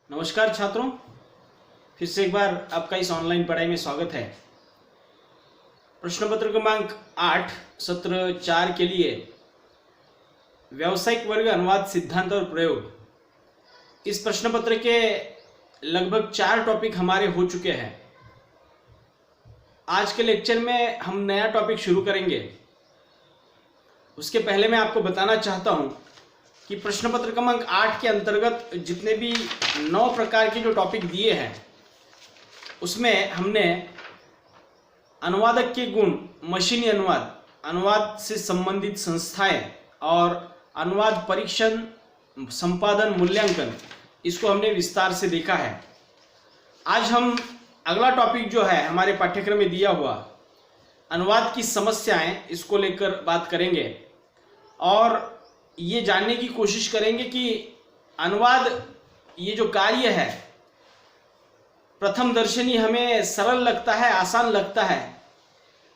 नमस्कार छात्रों, फिर से एक बार आपका इस ऑनलाइन पढ़ाई में स्वागत है। प्रश्न पत्र क्रमांक 8 सत्र 4 के लिए व्यावसायिक वर्ग अनुवाद सिद्धांत और प्रयोग, इस प्रश्न पत्र के लगभग 4 टॉपिक हमारे हो चुके हैं। आज के लेक्चर में हम नया टॉपिक शुरू करेंगे। उसके पहले मैं आपको बताना चाहता हूं कि प्रश्न पत्र क्रमांक 8 के अंतर्गत जितने भी 9 प्रकार के जो टॉपिक दिए हैं उसमें हमने अनुवादक के गुण, मशीनी अनुवाद, अनुवाद से संबंधित संस्थाएं और अनुवाद परीक्षण, संपादन, मूल्यांकन, इसको हमने विस्तार से देखा है। आज हम अगला टॉपिक जो है हमारे पाठ्यक्रम में दिया हुआ अनुवाद की समस्याएं, इसको लेकर बात करेंगे और ये जानने की कोशिश करेंगे कि अनुवाद ये जो कार्य है प्रथम दर्शनी हमें सरल लगता है, आसान लगता है,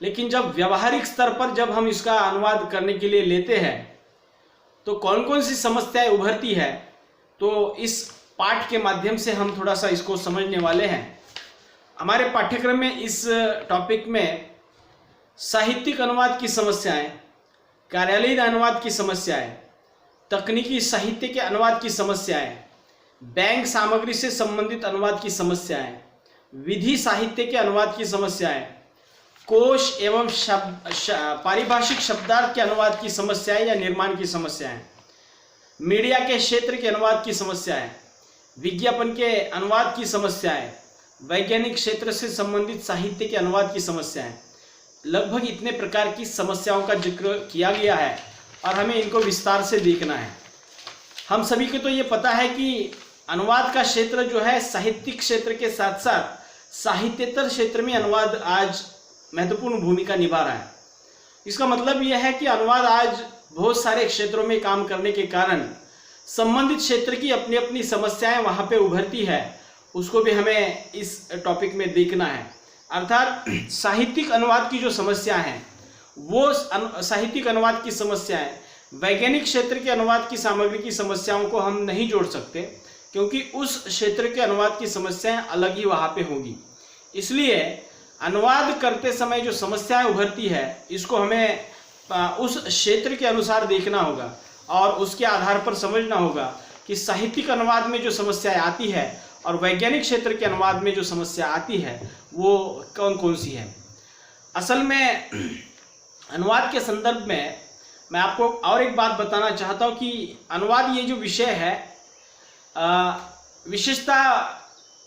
लेकिन जब व्यवहारिक स्तर पर जब हम इसका अनुवाद करने के लिए लेते हैं तो कौन कौन सी समस्याएं उभरती है, तो इस पाठ के माध्यम से हम थोड़ा सा इसको समझने वाले हैं। हमारे पाठ्यक्रम में इस टॉपिक में साहित्यिक अनुवाद की समस्याएं, कार्यालयीन अनुवाद की समस्याएं, तकनीकी साहित्य के अनुवाद की समस्याएं, बैंक सामग्री से संबंधित अनुवाद की समस्याएं, विधि साहित्य के अनुवाद की समस्याएं, कोश एवं पारिभाषिक शब्दार्थ के अनुवाद की समस्याएं या निर्माण की समस्याएं, मीडिया के क्षेत्र के अनुवाद की समस्याएं, विज्ञापन के अनुवाद की समस्याएं, वैज्ञानिक क्षेत्र से संबंधित साहित्य के अनुवाद की समस्याएं, लगभग इतने प्रकार की समस्याओं का जिक्र किया गया है और हमें इनको विस्तार से देखना है। हम सभी को तो ये पता है कि अनुवाद का क्षेत्र जो है साहित्यिक क्षेत्र के साथ साथ साहित्येतर क्षेत्र में अनुवाद आज महत्वपूर्ण भूमिका निभा रहा है। इसका मतलब यह है कि अनुवाद आज बहुत सारे क्षेत्रों में काम करने के कारण संबंधित क्षेत्र की अपनी अपनी समस्याएं वहाँ पे उभरती है, उसको भी हमें इस टॉपिक में देखना है। अर्थात साहित्यिक अनुवाद की जो समस्या है वो साहित्यिक अनुवाद की समस्याएं वैज्ञानिक क्षेत्र के अनुवाद की सामग्री की समस्याओं को हम नहीं जोड़ सकते, क्योंकि उस क्षेत्र के अनुवाद की समस्याएं अलग ही वहाँ पे होगी। इसलिए अनुवाद करते समय जो समस्याएं उभरती है इसको हमें उस क्षेत्र के अनुसार देखना होगा और उसके आधार पर समझना होगा कि साहित्यिक अनुवाद में जो समस्याएं आती है और वैज्ञानिक क्षेत्र के अनुवाद में जो समस्या आती है वो कौन कौन सी है। असल में अनुवाद के संदर्भ में मैं आपको और एक बात बताना चाहता हूँ कि अनुवाद ये जो विषय है, विशेषता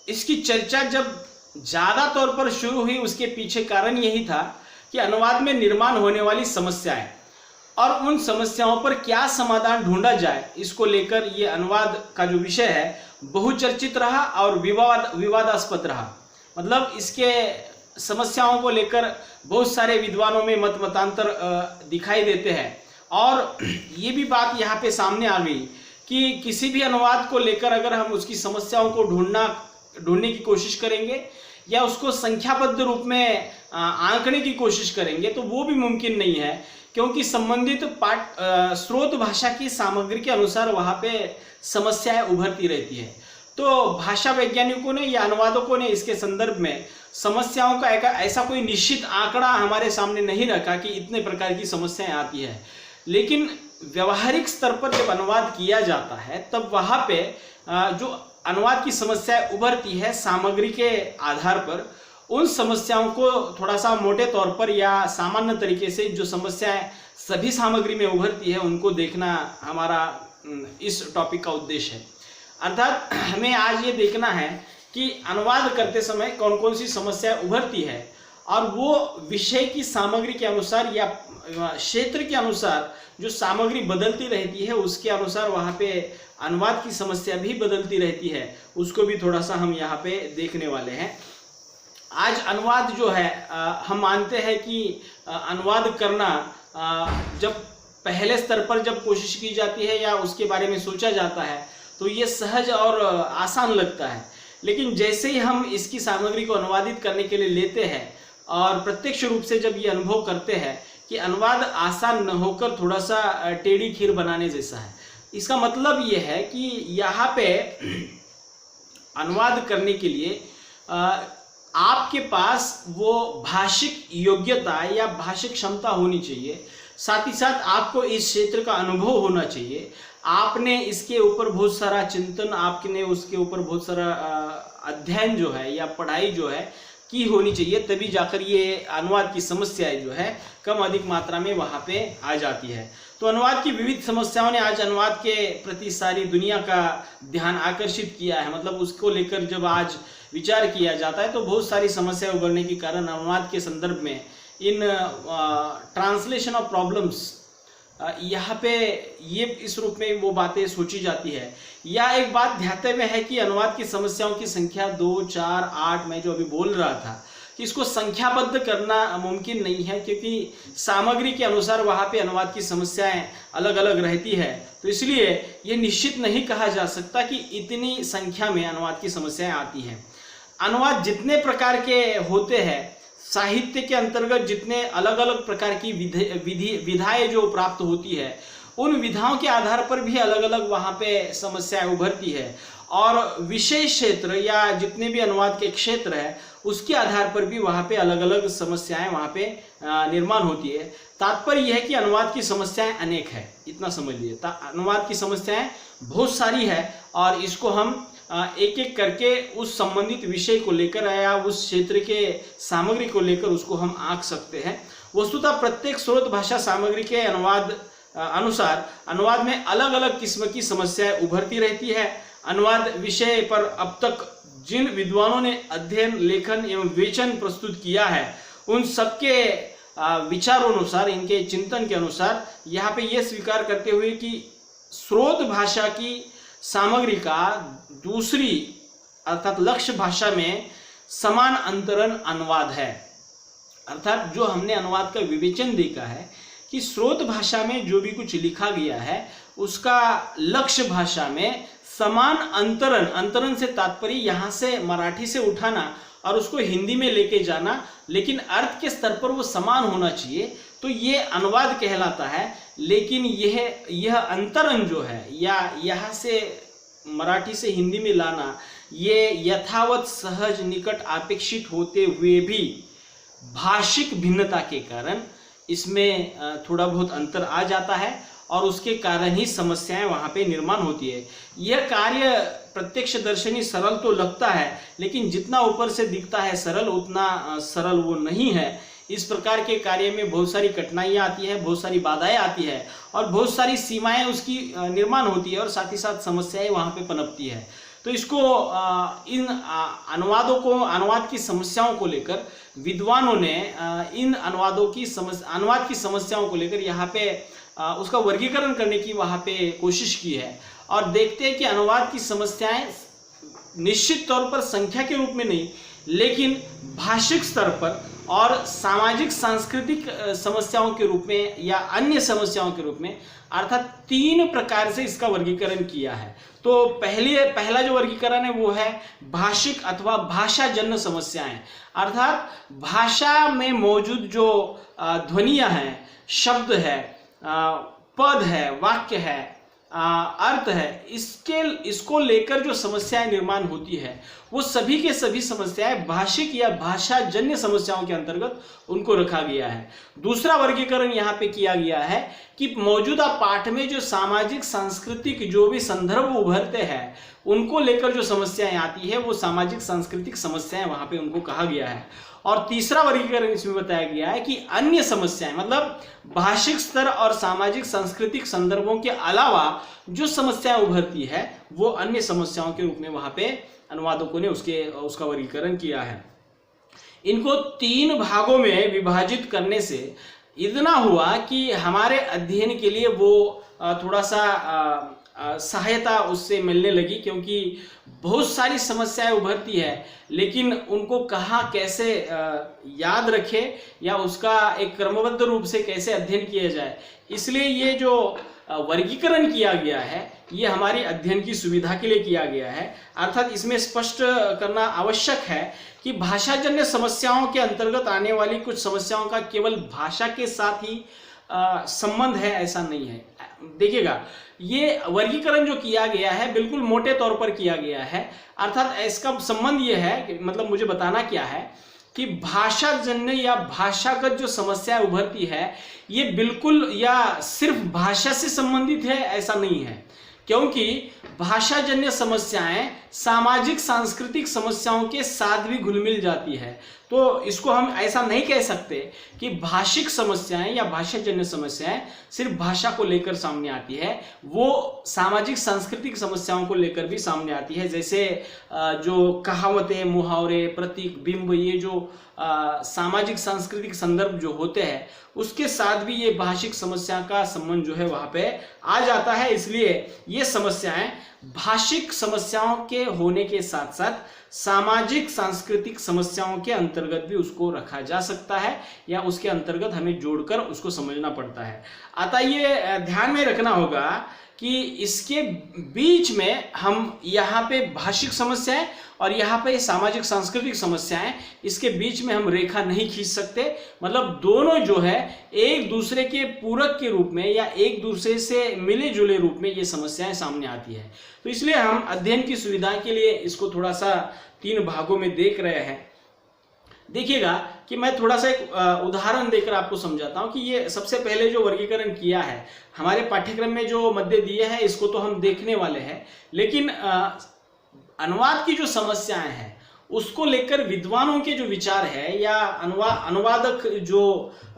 इसकी चर्चा जब ज़्यादा तौर पर शुरू हुई उसके पीछे कारण यही था कि अनुवाद में निर्माण होने वाली समस्याएं और उन समस्याओं पर क्या समाधान ढूंढा जाए, इसको लेकर ये अनुवाद का जो विषय है बहुचर्चित रहा और विवादास्पद रहा। मतलब इसके समस्याओं को लेकर बहुत सारे विद्वानों में मतांतर दिखाई देते हैं और ये भी बात यहाँ पे सामने आ गई कि किसी भी अनुवाद को लेकर अगर हम उसकी समस्याओं को ढूंढने की कोशिश करेंगे या उसको संख्याबद्ध रूप में आंकने की कोशिश करेंगे तो वो भी मुमकिन नहीं है, क्योंकि संबंधित स्रोत भाषा की सामग्री के अनुसार वहाँ पे समस्याएं उभरती रहती है। तो भाषा वैज्ञानिकों ने या अनुवादकों ने इसके संदर्भ में समस्याओं का ऐसा कोई निश्चित आंकड़ा हमारे सामने नहीं रखा कि इतने प्रकार की समस्याएं आती है, लेकिन व्यवहारिक स्तर पर जब अनुवाद किया जाता है तब वहाँ पे जो अनुवाद की समस्याएं उभरती है सामग्री के आधार पर, उन समस्याओं को थोड़ा सा मोटे तौर पर या सामान्य तरीके से जो समस्याएं सभी सामग्री में उभरती है उनको देखना हमारा इस टॉपिक का उद्देश्य है। अर्थात हमें आज ये देखना है कि अनुवाद करते समय कौन कौन सी समस्याएं उभरती है और वो विषय की सामग्री के अनुसार या क्षेत्र के अनुसार जो सामग्री बदलती रहती है उसके अनुसार वहाँ पे अनुवाद की समस्या भी बदलती रहती है, उसको भी थोड़ा सा हम यहाँ पे देखने वाले हैं। आज अनुवाद जो है हम मानते हैं कि अनुवाद करना जब पहले स्तर पर जब कोशिश की जाती है या उसके बारे में सोचा जाता है तो ये सहज और आसान लगता है, लेकिन जैसे ही हम इसकी सामग्री को अनुवादित करने के लिए लेते हैं और प्रत्यक्ष रूप से जब ये अनुभव करते हैं कि अनुवाद आसान न होकर थोड़ा सा टेढ़ी खीर बनाने जैसा है, इसका मतलब ये है कि यहाँ पे अनुवाद करने के लिए आपके पास वो भाषिक योग्यता या भाषिक क्षमता होनी चाहिए। साथ ही साथ आपको इस क्षेत्र का अनुभव होना चाहिए। आपने इसके ऊपर बहुत सारा चिंतन, आपने उसके ऊपर बहुत सारा अध्ययन जो है या पढ़ाई जो है की होनी चाहिए, तभी जाकर ये अनुवाद की समस्याएं जो है कम अधिक मात्रा में वहाँ पे आ जाती है। तो अनुवाद की विविध समस्याओं ने आज अनुवाद के प्रति सारी दुनिया का ध्यान आकर्षित किया है। मतलब उसको लेकर जब आज विचार किया जाता है तो बहुत सारी समस्याएं उभरने के कारण अनुवाद के संदर्भ में इन ट्रांसलेशन ऑफ प्रॉब्लम्स यहाँ पे ये इस रूप में वो बातें सोची जाती है। या एक बात ध्यातव्य है कि अनुवाद की समस्याओं की संख्या 2, 4, 8 मैं जो अभी बोल रहा था कि इसको संख्याबद्ध करना मुमकिन नहीं है, क्योंकि सामग्री के अनुसार वहाँ पे अनुवाद की समस्याएं अलग अलग रहती है। तो इसलिए ये निश्चित नहीं कहा जा सकता कि इतनी संख्या में अनुवाद की समस्याएं आती हैं। अनुवाद जितने प्रकार के होते हैं, साहित्य के अंतर्गत जितने अलग अलग प्रकार की विधाएं जो प्राप्त होती है, उन विधाओं के आधार पर भी अलग अलग वहाँ पे समस्याएं उभरती है। और विषय क्षेत्र या जितने भी अनुवाद के क्षेत्र है उसके आधार पर भी वहाँ पे अलग अलग समस्याएं वहाँ पे निर्माण होती है। तात्पर्य यह है कि अनुवाद की समस्याएं अनेक है, इतना समझ लीजिए। अनुवाद की समस्याएं बहुत सारी है और इसको हम एक एक करके उस संबंधित विषय को लेकर या उस क्षेत्र के सामग्री को लेकर उसको हम आंक सकते हैं। वस्तुतः प्रत्येक स्रोत भाषा सामग्री के अनुसार अनुवाद में अलग अलग किस्म की समस्याएं उभरती रहती है। अनुवाद विषय पर अब तक जिन विद्वानों ने अध्ययन, लेखन एवं विवेचन प्रस्तुत किया है, उन सबके विचारों अनुसार, इनके चिंतन के अनुसार यहाँ पे ये स्वीकार करते हुए कि स्रोत भाषा की सामग्री का दूसरी अर्थात लक्ष्य भाषा में समान अंतरण अनुवाद है। अर्थात जो हमने अनुवाद का विवेचन देखा है कि स्रोत भाषा में जो भी कुछ लिखा गया है उसका लक्ष्य भाषा में समान अंतरण, अंतरण से तात्पर्य यहाँ से मराठी से उठाना और उसको हिंदी में लेके जाना, लेकिन अर्थ के स्तर पर वो समान होना चाहिए, तो ये अनुवाद कहलाता है। लेकिन यह अंतरण जो है या यहाँ से मराठी से हिंदी में लाना, ये यथावत सहज निकट अपेक्षित होते हुए भी भाषिक भिन्नता के कारण इसमें थोड़ा बहुत अंतर आ जाता है और उसके कारण ही समस्याएं वहाँ पे निर्माण होती है। यह कार्य प्रत्यक्ष दर्शनी सरल तो लगता है, लेकिन जितना ऊपर से दिखता है सरल, उतना सरल वो नहीं है। इस प्रकार के कार्य में बहुत सारी कठिनाइयाँ आती है, बहुत सारी बाधाएं आती है और बहुत सारी सीमाएं उसकी निर्माण होती है और साथ ही साथ समस्याएं वहाँ पे पनपती है। तो इसको इन अनुवादों को, अनुवाद की समस्याओं को लेकर विद्वानों ने इन अनुवाद की समस्याओं को लेकर यहाँ पे उसका वर्गीकरण करने की वहाँ पे कोशिश की है और देखते हैं कि अनुवाद की समस्याएं निश्चित तौर पर संख्या के रूप में नहीं, लेकिन भाषिक स्तर पर और सामाजिक सांस्कृतिक समस्याओं के रूप में या अन्य समस्याओं के रूप में, अर्थात 3 प्रकार से इसका वर्गीकरण किया है। तो पहला जो वर्गीकरण है वो है भाषिक अथवा भाषाजन्य समस्याएं, अर्थात भाषा में मौजूद जो ध्वनियां हैं, शब्द है, पद है, वाक्य है, अर्थ है, इसको लेकर जो समस्याएं निर्माण होती है वो सभी के सभी समस्याएं भाषिक या भाषाजन्य समस्याओं के अंतर्गत उनको रखा गया है। दूसरा वर्गीकरण यहाँ पे किया गया है कि मौजूदा पाठ में जो सामाजिक सांस्कृतिक जो भी संदर्भ उभरते हैं उनको लेकर जो समस्याएं आती है वो सामाजिक सांस्कृतिक समस्याएं वहाँ पे उनको कहा गया है। और तीसरा वर्गीकरण इसमें बताया गया है कि अन्य समस्याएं, मतलब भाषिक स्तर और सामाजिक सांस्कृतिक संदर्भों के अलावा जो समस्याएं उभरती है वो अन्य समस्याओं के रूप में वहां पे अनुवादकों ने उसका वर्गीकरण किया है। इनको 3 भागों में विभाजित करने से इतना हुआ कि हमारे अध्ययन के लिए वो थोड़ा सा सहायता उससे मिलने लगी, क्योंकि बहुत सारी समस्याएं उभरती है लेकिन उनको कहाँ कैसे याद रखे या उसका एक क्रमबद्ध रूप से कैसे अध्ययन किया जाए, इसलिए ये जो वर्गीकरण किया गया है ये हमारी अध्ययन की सुविधा के लिए किया गया है। अर्थात इसमें स्पष्ट करना आवश्यक है कि भाषाजन्य समस्याओं के अंतर्गत आने वाली कुछ समस्याओं का केवल भाषा के साथ ही संबंध है, ऐसा नहीं है। देखिएगा, ये वर्गीकरण जो किया गया है बिल्कुल मोटे तौर पर किया गया है, अर्थात इसका संबंध ये है कि मतलब मुझे बताना क्या है कि भाषाजन्य या भाषागत जो समस्या उभरती है ये बिल्कुल या सिर्फ भाषा से संबंधित है, ऐसा नहीं है। क्योंकि भाषाजन्य समस्याएं सामाजिक सांस्कृतिक समस्याओं के साथ भी घुल मिल जाती है। तो इसको हम ऐसा नहीं कह सकते कि भाषिक समस्याएं या भाषाजन्य समस्याएं सिर्फ भाषा को लेकर सामने आती है, वो सामाजिक सांस्कृतिक समस्याओं को लेकर भी सामने आती है। जैसे जो कहावतें, मुहावरे, प्रतीक, बिंब, ये जो सामाजिक सांस्कृतिक संदर्भ जो होते हैं उसके साथ भी ये भाषिक समस्या का संबंध जो है वहां पे आ जाता है। इसलिए ये समस्याएं भाषिक समस्याओं के होने के साथ साथ सामाजिक सांस्कृतिक समस्याओं के अंतर्गत भी उसको रखा जा सकता है या उसके अंतर्गत हमें जोड़कर उसको समझना पड़ता है। अतः ये ध्यान में रखना होगा कि इसके बीच में हम यहाँ पे भाषिक समस्याएं और यहाँ पे सामाजिक सांस्कृतिक समस्याएं, इसके बीच में हम रेखा नहीं खींच सकते। मतलब दोनों जो है एक दूसरे के पूरक के रूप में या एक दूसरे से मिले जुले रूप में ये समस्याएं सामने आती है। तो इसलिए हम अध्ययन की सुविधा के लिए इसको थोड़ा सा 3 भागों में देख रहे हैं। देखिएगा कि मैं थोड़ा सा एक उदाहरण देकर आपको समझाता हूं कि ये सबसे पहले जो वर्गीकरण किया है हमारे पाठ्यक्रम में जो मध्य दिए हैं इसको तो हम देखने वाले हैं, लेकिन अनुवाद की जो समस्याएं हैं उसको लेकर विद्वानों के जो विचार है या अनुवादक जो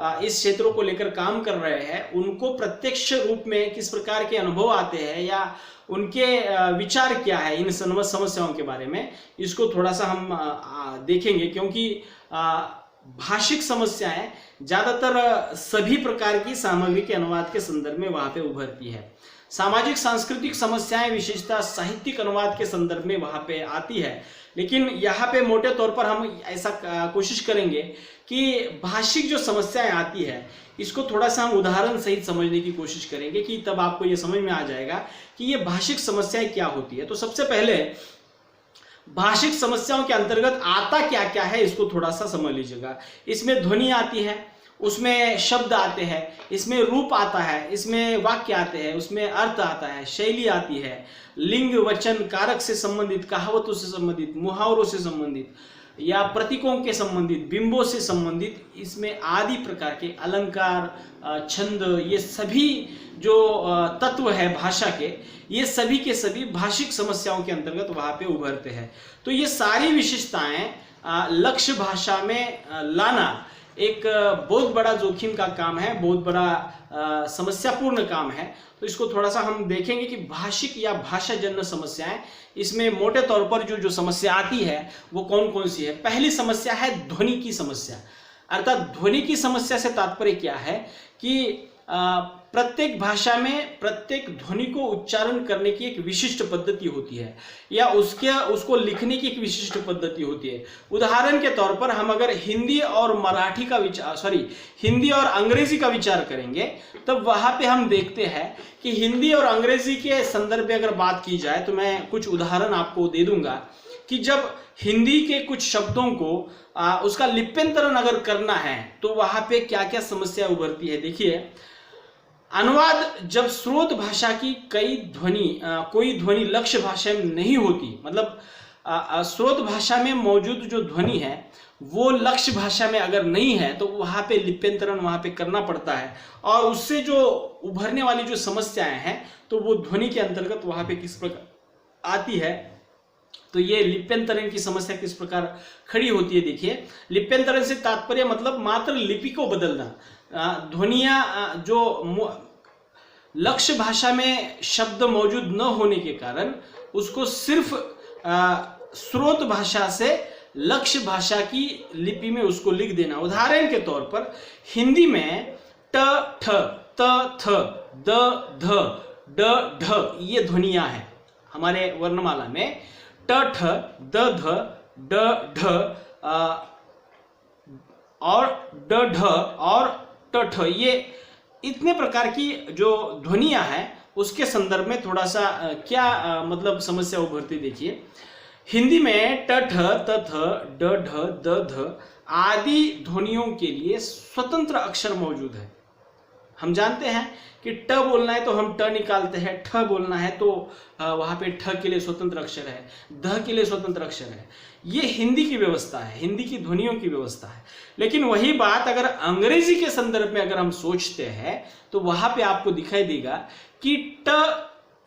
इस क्षेत्रों को लेकर काम कर रहे हैं उनको प्रत्यक्ष रूप में किस प्रकार के अनुभव आते हैं या उनके विचार क्या है इन समस्याओं के बारे में, इसको थोड़ा सा हम देखेंगे। क्योंकि भाषिक समस्याएं ज्यादातर सभी प्रकार की सामग्री के अनुवाद के संदर्भ में वहां पे उभरती है। सामाजिक सांस्कृतिक समस्याएं विशेषता साहित्यिक अनुवाद के संदर्भ में वहां पे आती है, लेकिन यहाँ पे मोटे तौर पर हम ऐसा कोशिश करेंगे कि भाषिक जो समस्याएं आती है इसको थोड़ा सा हम उदाहरण सहित समझने की कोशिश करेंगे कि तब आपको ये समझ में आ जाएगा कि ये भाषिक समस्याएं क्या होती है। तो सबसे पहले भाषिक समस्याओं के अंतर्गत आता क्या क्या है इसको थोड़ा सा समझ लीजिएगा। इसमें ध्वनि आती है, उसमें शब्द आते हैं, इसमें रूप आता है, इसमें वाक्य आते हैं, उसमें अर्थ आता है, शैली आती है, लिंग वचन कारक से संबंधित, कहावतों से संबंधित, मुहावरों से संबंधित या प्रतीकों के संबंधित, बिंबों से संबंधित, इसमें आदि प्रकार के अलंकार, छंद, ये सभी जो तत्व है भाषा के, ये सभी के सभी भाषिक समस्याओं के अंतर्गत वहां पे उभरते हैं। तो ये सारी विशेषताएं लक्ष्य भाषा में लाना एक बहुत बड़ा जोखिम का काम है, बहुत बड़ा समस्यापूर्ण काम है। तो इसको थोड़ा सा हम देखेंगे कि भाषिक या भाषाजन्य समस्याएं, इसमें मोटे तौर पर जो समस्या आती है वो कौन कौन सी है। पहली समस्या है ध्वनि की समस्या। अर्थात ध्वनि की समस्या से तात्पर्य क्या है कि प्रत्येक भाषा में प्रत्येक ध्वनि को उच्चारण करने की एक विशिष्ट पद्धति होती है या उसको लिखने की एक विशिष्ट पद्धति होती है। उदाहरण के तौर पर हम अगर हिंदी और मराठी का हिंदी और अंग्रेजी का विचार करेंगे तब वहां पे हम देखते हैं कि हिंदी और अंग्रेजी के संदर्भ में अगर बात की जाए तो मैं कुछ उदाहरण आपको दे दूंगा कि जब हिंदी के कुछ शब्दों को उसका लिप्यंतरण अगर करना है तो वहां पे क्या क्या समस्या उभरती है। देखिए, अनुवाद जब स्रोत भाषा की कोई ध्वनि लक्ष्य भाषा में नहीं होती, मतलब स्रोत भाषा में मौजूद जो ध्वनि है वो लक्ष्य भाषा में अगर नहीं है तो वहां पे लिप्यंतरण वहां पे करना पड़ता है और उससे जो उभरने वाली जो समस्याएं हैं तो वो ध्वनि के अंतर्गत वहां पे किस प्रकार आती है। तो ये लिप्यंतरण की समस्या किस प्रकार खड़ी होती है। देखिए, लिप्यंतरण से तात्पर्य मतलब मात्र लिपि को बदलना। ध्वनियां जो लक्ष्य भाषा में शब्द मौजूद न होने के कारण उसको सिर्फ स्रोत भाषा से लक्ष्य भाषा की लिपि में उसको लिख देना। उदाहरण के तौर पर हिंदी में ट ठ त थ द ध ड ढ ये ध्वनियां हैं हमारे वर्णमाला में। ट ठ द ध ड ढ और ड ढ और ट ठ, ये इतने प्रकार की जो ध्वनियां हैं उसके संदर्भ में थोड़ा सा क्या मतलब समस्या उभरती। देखिए, हिंदी में ट ठ त थ ड ढ द ध आदि ध्वनियों के लिए स्वतंत्र अक्षर मौजूद है। हम जानते हैं कि ट बोलना है तो हम ट निकालते हैं, ठ बोलना है तो वहां पे ठ के लिए स्वतंत्र अक्षर है, ध के लिए स्वतंत्र अक्षर है। ये हिंदी की व्यवस्था है, हिंदी की ध्वनियों की व्यवस्था है। लेकिन वही बात अगर अंग्रेजी के संदर्भ में अगर हम सोचते हैं तो वहां पे आपको दिखाई देगा कि ट,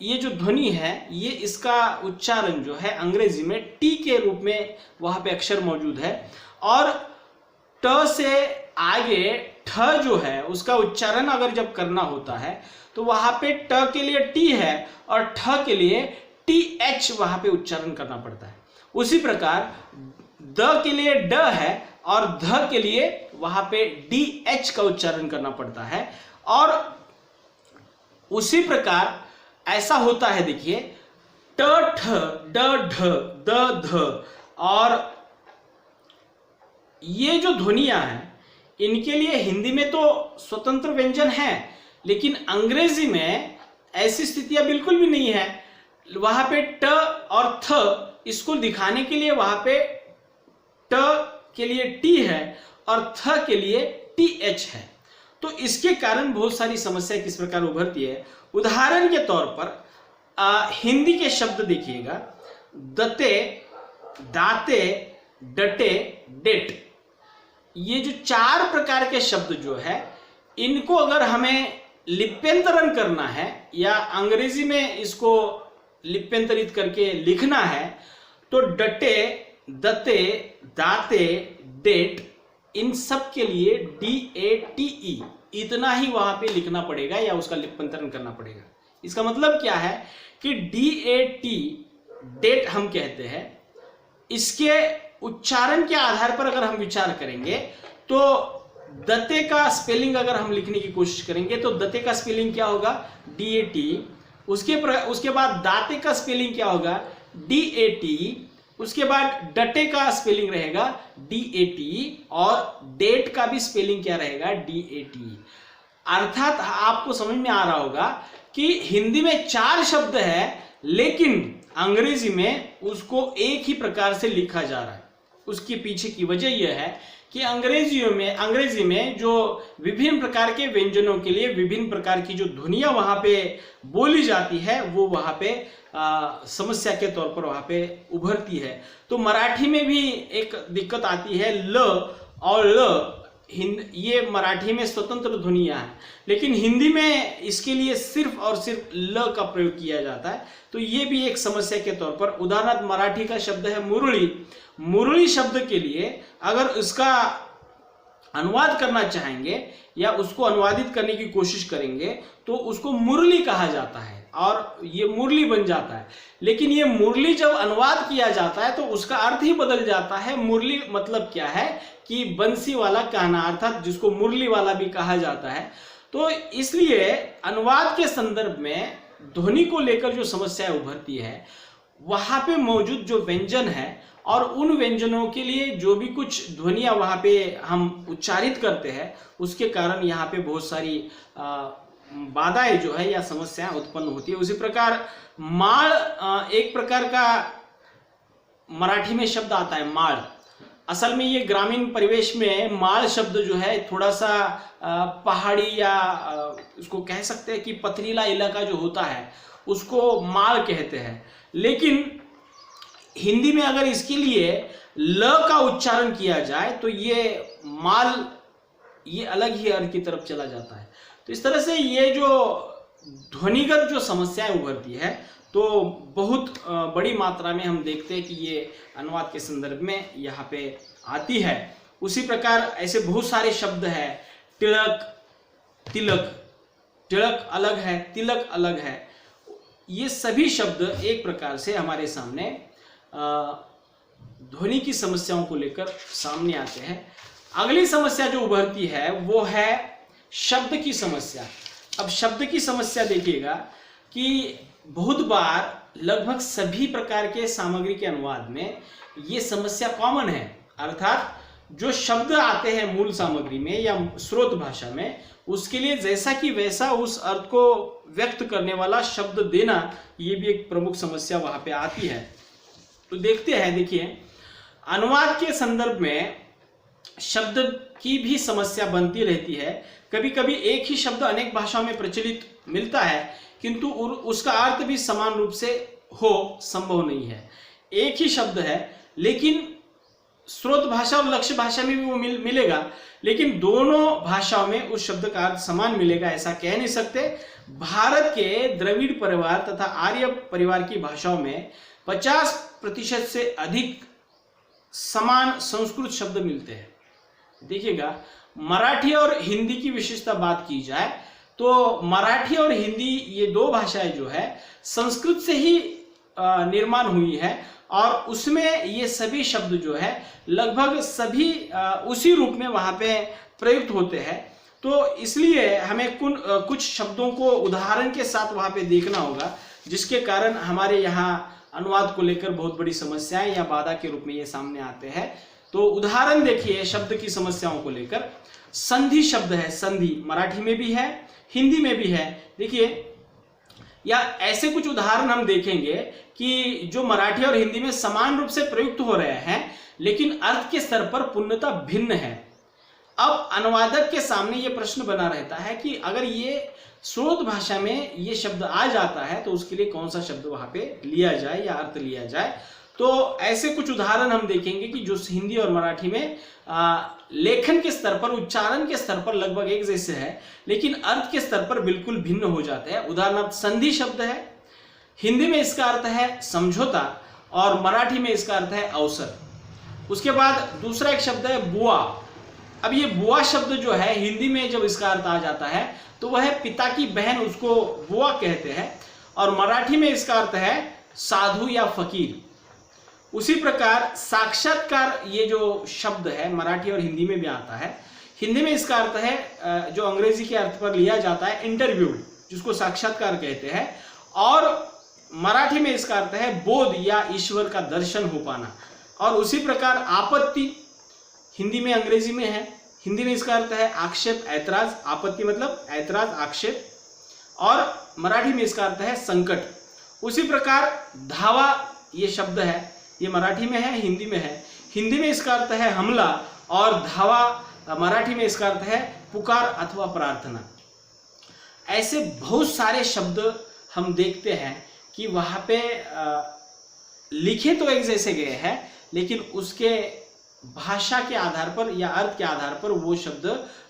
ये जो ध्वनि है, ये इसका उच्चारण जो है अंग्रेजी में टी के रूप में वहां पे अक्षर मौजूद है, और ट से आगे ठ जो है उसका उच्चारण अगर जब करना होता है तो वहां पे ट के लिए टी है और ठ के लिए टी एच वहां पे उच्चारण करना पड़ता है। उसी प्रकार द के लिए ड है और ध के लिए वहां पे डी एच का उच्चारण करना पड़ता है। और उसी प्रकार ऐसा होता है, देखिए ट ठ ड ढ द ध, और ये जो ध्वनियां हैं इनके लिए हिंदी में तो स्वतंत्र व्यंजन है, लेकिन अंग्रेजी में ऐसी स्थितियां बिल्कुल भी नहीं है। वहां पे ट और थ इसको दिखाने के लिए वहां पे ट के लिए टी है और थ के लिए टी एच है। तो इसके कारण बहुत सारी समस्या किस प्रकार उभरती है। उदाहरण के तौर पर हिंदी के शब्द देखिएगा, दते, दाते, डटे, डेट, ये जो 4 प्रकार के शब्द जो है इनको अगर हमें लिप्यंतरण करना है या अंग्रेजी में इसको लिप्यंतरित करके लिखना है तो डटे, दते, दाते, डेट, इन सब के लिए DATE इतना ही वहां पे लिखना पड़ेगा या उसका लिप्यंतरण करना पड़ेगा। इसका मतलब क्या है कि DAT डेट हम कहते हैं, इसके उच्चारण के आधार पर अगर हम विचार करेंगे तो दते का स्पेलिंग अगर हम लिखने की कोशिश करेंगे तो दते का स्पेलिंग क्या होगा, DAT। उसके बाद दाते का स्पेलिंग क्या होगा, DAT। उसके बाद डटे का स्पेलिंग रहेगा DAT और डेट का भी स्पेलिंग क्या रहेगा, DAT। अर्थात आपको समझ में आ रहा होगा कि हिंदी में 4 शब्द है लेकिन अंग्रेजी में उसको एक ही प्रकार से लिखा जा रहा है। उसके पीछे की वजह यह है कि अंग्रेजी में जो विभिन्न प्रकार के व्यंजनों के लिए विभिन्न प्रकार की जो ध्वनियां वहां पे बोली जाती है वो वहां पे समस्या के तौर पर वहां पे उभरती है। तो मराठी में भी एक दिक्कत आती है, ल और ल, ये मराठी में स्वतंत्र ध्वनियां हैं लेकिन हिंदी में इसके लिए सिर्फ और सिर्फ ल का प्रयोग किया जाता है। तो ये भी एक समस्या के तौर पर, उदाहरणार्थ मराठी का शब्द है मुरली, मुरली शब्द के लिए अगर इसका अनुवाद करना चाहेंगे या उसको अनुवादित करने की कोशिश करेंगे तो उसको मुरली कहा जाता है और ये मुरली बन जाता है। लेकिन ये मुरली जब अनुवाद किया जाता है तो उसका अर्थ ही बदल जाता है। मुरली मतलब क्या है कि बंसी वाला कहना, अर्थात जिसको मुरली वाला भी कहा जाता है। तो इसलिए अनुवाद के संदर्भ में ध्वनि को लेकर जो समस्या उभरती है, वहां पे मौजूद जो व्यंजन है और उन व्यंजनों के लिए जो भी कुछ ध्वनियां वहां पे हम उच्चारित करते हैं उसके कारण यहाँ पे बहुत सारी बाधाएं जो है या समस्याएं उत्पन्न होती है। उसी प्रकार माड़ एक प्रकार का मराठी में शब्द आता है, माड़। असल में ये ग्रामीण परिवेश में माड़ शब्द जो है थोड़ा सा पहाड़ी या उसको कह सकते हैं कि पथरीला इलाका जो होता है उसको माड़ कहते हैं। लेकिन हिंदी में अगर इसके लिए ल का उच्चारण किया जाए तो ये माल, ये अलग ही अर्थ की तरफ चला जाता है। तो इस तरह से ये जो ध्वनिगत जो समस्याएं उभरती है तो बहुत बड़ी मात्रा में हम देखते हैं कि ये अनुवाद के संदर्भ में यहाँ पे आती है। उसी प्रकार ऐसे बहुत सारे शब्द हैं, तिलक, तिलक, तिलक अलग है, तिलक अलग है। ये सभी शब्द एक प्रकार से हमारे सामने ध्वनि की समस्याओं को लेकर सामने आते हैं। अगली समस्या जो उभरती है वो है शब्द की समस्या। अब शब्द की समस्या देखिएगा कि बहुत बार लगभग सभी प्रकार के सामग्री के अनुवाद में ये समस्या कॉमन है। अर्थात जो शब्द आते हैं मूल सामग्री में या स्रोत भाषा में, उसके लिए जैसा कि वैसा उस अर्थ को व्यक्त करने वाला शब्द देना, ये भी एक प्रमुख समस्या वहां पे आती है। तो देखते हैं, देखिए अनुवाद के संदर्भ में शब्द की भी समस्या बनती रहती है। कभी कभी एक ही शब्द अनेक भाषाओं में प्रचलित मिलता है, किंतु उसका अर्थ भी समान रूप से हो संभव नहीं है। एक ही शब्द है लेकिन स्रोत भाषा और लक्ष्य भाषा में भी वो मिलेगा, लेकिन दोनों भाषाओं में उस शब्द का अर्थ समान मिलेगा ऐसा कह नहीं सकते। भारत के द्रविड़ परिवार तथा आर्य परिवार की भाषाओं में 50% से अधिक समान संस्कृत शब्द मिलते हैं। देखिएगा, मराठी और हिंदी की विशेषता बात की जाए तो मराठी और हिंदी ये दो भाषाएं जो है संस्कृत से ही निर्माण हुई है, और उसमें ये सभी शब्द जो है लगभग सभी उसी रूप में वहां पे प्रयुक्त होते हैं। तो इसलिए हमें कुछ शब्दों को उदाहरण के साथ वहां पे देखना होगा, जिसके कारण हमारे यहाँ अनुवाद को लेकर बहुत बड़ी समस्याएं या बाधा के रूप में ये सामने आते हैं। तो उदाहरण देखिए शब्द की समस्याओं को लेकर। संधि शब्द है, संधि मराठी में भी है, हिंदी में भी है। देखिए, या ऐसे कुछ उदाहरण हम देखेंगे कि जो मराठी और हिंदी में समान रूप से प्रयुक्त हो रहे हैं, लेकिन अर्थ के स्तर पर पूर्णतः भिन्न है। अब अनुवादक के सामने ये प्रश्न बना रहता है कि अगर ये स्रोत भाषा में ये शब्द आ जाता है तो उसके लिए कौन सा शब्द वहां पे लिया जाए या अर्थ लिया जाए। तो ऐसे कुछ उदाहरण हम देखेंगे कि जो हिंदी और मराठी में लेखन के स्तर पर, उच्चारण के स्तर पर लगभग एक जैसे है, लेकिन अर्थ के स्तर पर बिल्कुल भिन्न हो जाते हैं। उदाहरणार्थ संधि शब्द है, हिंदी में इसका अर्थ है समझौता और मराठी में इसका अर्थ है अवसर। उसके बाद दूसरा एक शब्द है बुआ। अब ये बुआ शब्द जो है हिंदी में जब इसका अर्थ आ जाता है तो वह पिता की बहन, उसको बुआ कहते हैं, और मराठी में इसका अर्थ है साधु या फकीर। उसी प्रकार साक्षात्कार ये जो शब्द है मराठी और हिंदी में भी आता है। हिंदी में इसका अर्थ है जो अंग्रेजी के अर्थ पर लिया जाता है इंटरव्यू, जिसको साक्षात्कार कहते हैं, और मराठी में इसका अर्थ है बोध या ईश्वर का दर्शन हो पाना। और उसी प्रकार आपत्ति हिंदी में अंग्रेजी में है, हिंदी में इसका अर्थ है आक्षेप, ऐतराज। आपत्ति मतलब ऐतराज, आक्षेप, और मराठी में इसका अर्थ है संकट। उसी प्रकार धावा ये शब्द है, ये मराठी में है, हिंदी में है। हिंदी में इसका अर्थ है हमला, और धावा मराठी में इसका अर्थ है पुकार अथवा प्रार्थना। ऐसे बहुत सारे शब्द हम देखते हैं कि वहां पे लिखे तो एक जैसे गए हैं, लेकिन उसके भाषा के आधार पर या अर्थ के आधार पर वो शब्द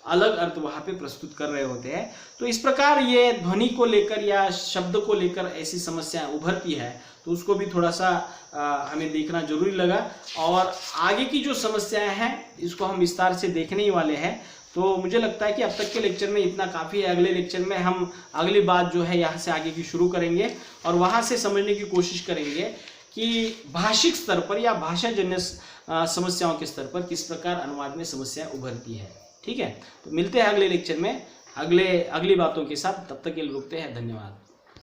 अलग अर्थ वहां पे प्रस्तुत कर रहे होते हैं। तो इस प्रकार ये ध्वनि को लेकर या शब्द को लेकर ऐसी समस्याएं उभरती है, तो उसको भी थोड़ा सा हमें देखना जरूरी लगा। और आगे की जो समस्याएं हैं इसको हम विस्तार से देखने ही वाले हैं। तो मुझे लगता है कि अब तक के लेक्चर में इतना काफ़ी है। अगले लेक्चर में हम अगली बात जो है यहाँ से आगे की शुरू करेंगे और वहाँ से समझने की कोशिश करेंगे कि भाषिक स्तर पर या भाषाजन्य समस्याओं के स्तर पर किस प्रकार अनुवाद में समस्याएं उभरती है। ठीक है, तो मिलते हैं अगले लेक्चर में अगली बातों के साथ। तब तक के लिए रुकते हैं। धन्यवाद।